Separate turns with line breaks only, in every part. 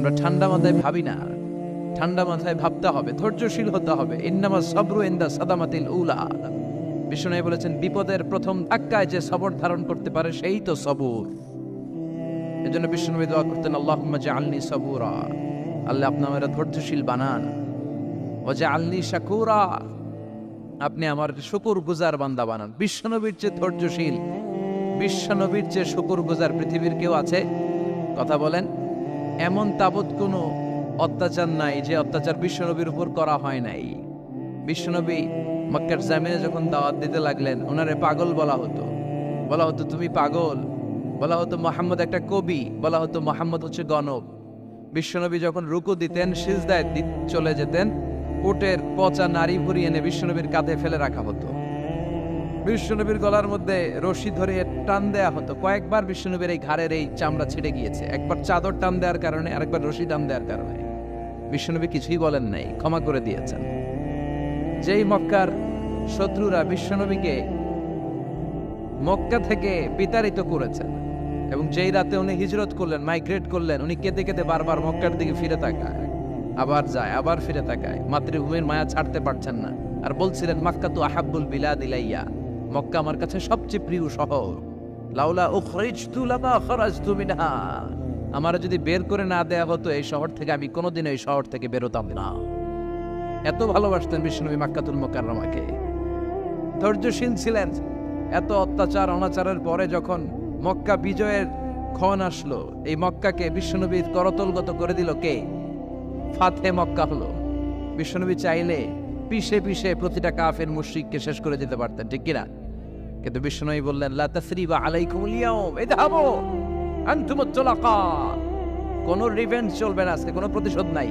আমরা ঠান্ডা মাথায় ভাবি না, ঠান্ডা মাথায় ভাবতে হবে, ধৈর্যশীল হতে হবে। ইন্নামা সাবরু ইনদা সাদামাতিল উলা। বিষ্ণু বলেছেন, বিপদের প্রথম ধাক্কায় যে সবর ধারণ করতে পারে সেই তো সবুর। এজন্য বিষ্ণু দোয়া করতেন, আল্লাহুম্মা জাআলনি সাবুরা, আল্লাহ আপনি আমাকে ধৈর্যশীল বানান। ওয়া জাআলনি শাকুরা, আপনি আমার শুকরগুজার বান্দা বানান। বিশ্বনবীর চেয়ে ধৈর্যশীল, বিশ্বনবীর চেয়ে শুকরগুজার পৃথিবীর কেউ আছে? কথা বলেন। এমন তাবৎ কোনো অত্যাচার নাই যে অত্যাচার বিশ্বনবীর উপর করা হয় নাই। বিশ্বনবী মক্কার জামিনে যখন দাওয়াত দিতে লাগলেন, ওনারে পাগল বলা হতো, বলা হতো তুমি পাগল, বলা হতো মুহাম্মদ একটা কবি, বলা হতো মুহাম্মদ হচ্ছে গণক। বিশ্বনবী যখন রুকু দিতেন, সিজদায় চলে যেতেন, উটের পচা নারী ভুরি এনে বিশ্বনবীর কাঁধে ফেলে রাখা হতো। বিশ্বনবীর গলার মধ্যে রশি ধরে টান দেয়া হতো। কয়েকবার বিশ্বনবীর এই ঘাড়ের এই চামড়া ছিঁড়ে গিয়েছে, একবার চাদর টান দেওয়ার কারণে, আরেকবার রশি টান দেওয়ার কারণে। বিশ্বনবী কিছুই বলেন নাই, ক্ষমা করে দিয়েছেন। যেই মক্কার শত্রুরা বিশ্বনবীকে মক্কা থেকে বিতাড়িত করেছেন, এবং যেই রাতে উনি হিজরত করলেন, মাইগ্রেট করলেন, উনি কেঁদে কেঁদে বারবার মক্কার দিকে ফিরে তাকায়, আবার যায়, আবার ফিরে তাকায়, মাতৃভূমির মায়া ছাড়তে পারছেন না। আর বলছিলেন, মক্কা তো আহাব্বুল বিলাদ ইলাইয়া, মক্কা আমার কাছে সবচেয়ে প্রিয় শহর। লাউলা উখরিজতু লামা খরাজতু মিনহা, আমার যদি বের করে না দেয়া হতো এই শহর থেকে, আমি কোনোদিন এই শহর থেকে বেরোতাম না। এত ভালোবাসতেন বিশ্বনবী মক্কাতুল মুকাররমাকে। ধৈর্যশীল ছিলেন। এত অত্যাচার অনাচারের পরে যখন মক্কা বিজয়ের ক্ষণ আসলো, এই মক্কাকে বিশ্বনবীর করতলগত করে দিল কে? ফাতে মক্কা হলো। বিশ্বনবী চাইলে পিষে পিষে প্রতিটা কাফের মুশরিককে শেষ করে দিতে পারতেন, ঠিক কিনা? কিন্তু বিশ্বনবী বললেন, লা তাসরিবা আলাইকুমুল ইয়াউম ইযহাবু আনতুমুত তুলাকা, কোনো রিভেঞ্জ চলবে না আজকে, কোনো প্রতিশোধ নাই।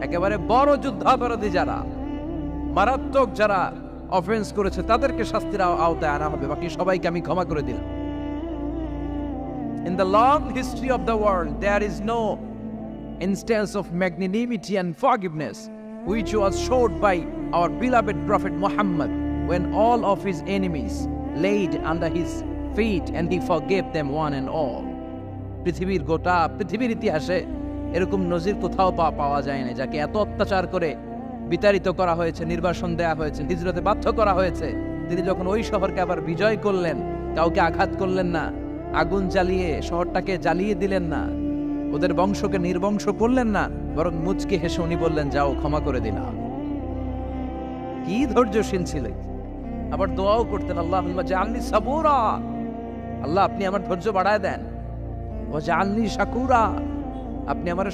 একেবারে বড় যুদ্ধাপরাধী যারা, মারাত্মক যারা অফেন্স করেছে, তাদেরকে শাস্তির আওতায় আনা হবে, বাকি সবাইকে আমি ক্ষমা করে দিলাম। In the long history of the world, there is no instance of magnanimity and forgiveness which was showed by our beloved Prophet Muhammad when all of his enemies laid under his feet and he forgave them one and all. পৃথিবীর গোটা পৃথিবীর ইতিহাসে এরকম নজির কোথাও পাওয়া যায় না, যাকে এত অত্যাচার করে বিতাড়িত করা হয়েছে, নির্বাসন দেয়া হয়েছে, হিজরতে বাধ্য করা হয়েছে। তিনি যখন ওই শহরকে আবার বিজয় করলেন, কাউকে আঘাত করলেন না, আগুন জ্বালিয়ে শহরটাকে জ্বালিয়ে দিলেন না, ওদের বংশকে নির্বংশ করলেন না, বরং মুচকি হেসে উনি বললেন, যাও ক্ষমা করে দিলাম। কি ধৈর্যশীল ছিলেন। আবার দোয়াও করতেন, আল্লাহুম্মা জাআলনি সাবুরা, আল্লাহ আপনি আমার ধৈর্য বাড়ায় দেন। ওয়া জাআলনি শাকুরা, আপনি আমার